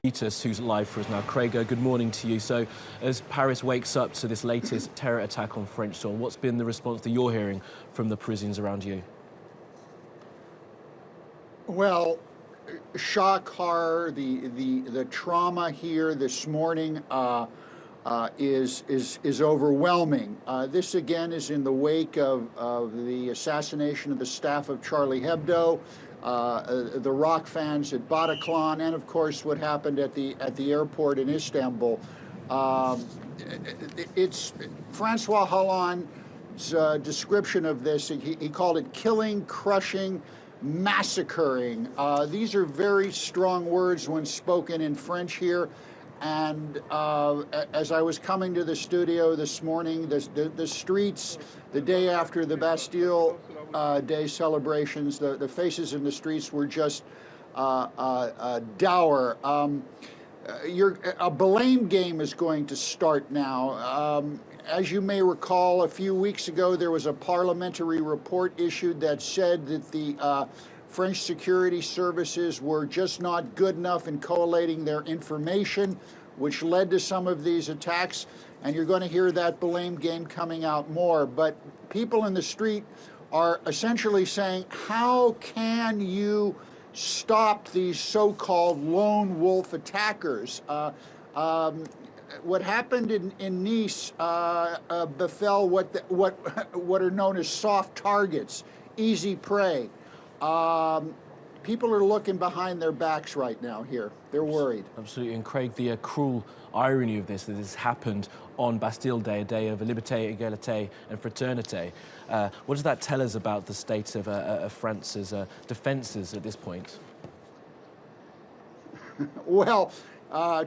Copetas, who's live for us now. Craig, good morning to you. So, as Paris wakes up to this latest terror attack on French soil, what's been the response that you're hearing from the Parisians around you? Well, shock, horror, the trauma here this morning is overwhelming. This again is in the wake of the assassination of the staff of Charlie Hebdo, the rock fans at Bataclan, and of course what happened at the airport in Istanbul. It's Francois Hollande's description of this. He called it killing, crushing, massacring. These are very strong words when spoken in French here. And as I was coming to the studio this morning, the streets, the day after the Bastille Day celebrations, the faces in the streets were just dour. A blame game is going to start now. As you may recall, a few weeks ago, there was a parliamentary report issued that said that the French security services were just not good enough in collating their information, which led to some of these attacks. And you're going to hear that blame game coming out more. But people in the street are essentially saying, how can you stop these so-called lone wolf attackers? What happened in Nice befell what are known as soft targets, easy prey. People are looking behind their backs right now here. They're worried. Absolutely. And Craig, the cruel irony of this, that this happened on Bastille Day, a day of liberté, égalité and fraternité. What does that tell us about the state of France's defences at this point? Well,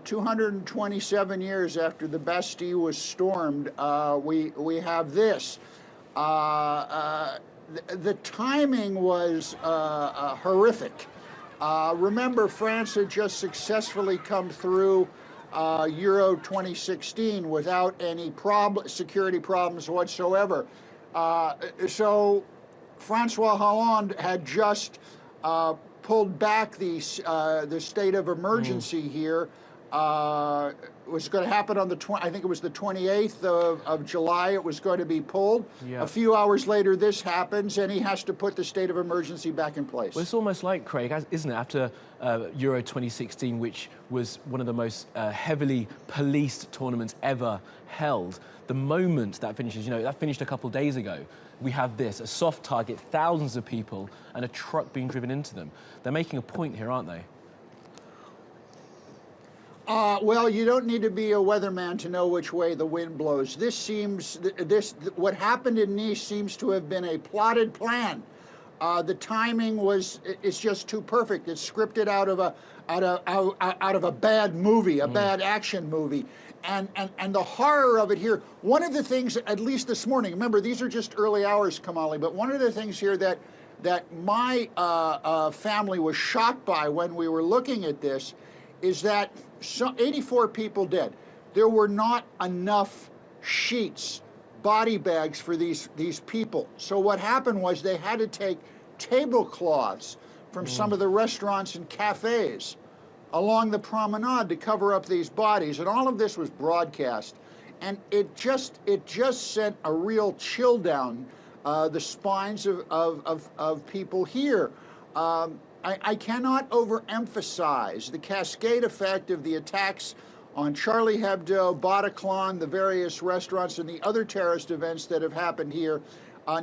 227 years after the Bastille was stormed, we have this. The timing was horrific. Remember, France had just successfully come through Euro 2016 without any security problems whatsoever. So Francois Hollande had just pulled back the state of emergency here. It was going to happen on I think it was the 28th of July. It was going to be pulled. Yep. A few hours later, this happens, and he has to put the state of emergency back in place. Well, it's almost like, Craig, isn't it, after Euro 2016, which was one of the most heavily policed tournaments ever held, the moment that finishes, that finished a couple of days ago, we have this, a soft target, thousands of people, and a truck being driven into them. They're making a point here, aren't they? Well, you don't need to be a weatherman to know which way the wind blows. What happened in Nice seems to have been a plotted plan. The timing it's just too perfect. It's scripted out of a bad movie, a bad action movie. And the horror of it here, one of the things, at least this morning, remember, these are just early hours, Kamali, but one of the things here that my family was shocked by when we were looking at this is that 84 people dead. There were not enough sheets, body bags for these people. So what happened was they had to take tablecloths from some of the restaurants and cafes along the promenade to cover up these bodies. And all of this was broadcast. And it just sent a real chill down the spines of people here. I cannot overemphasize the cascade effect of the attacks on Charlie Hebdo, Bataclan, the various restaurants, and the other terrorist events that have happened here,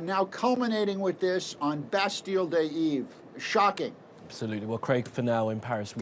now culminating with this on Bastille Day Eve. Shocking. Absolutely. Well, Craig, for now in Paris.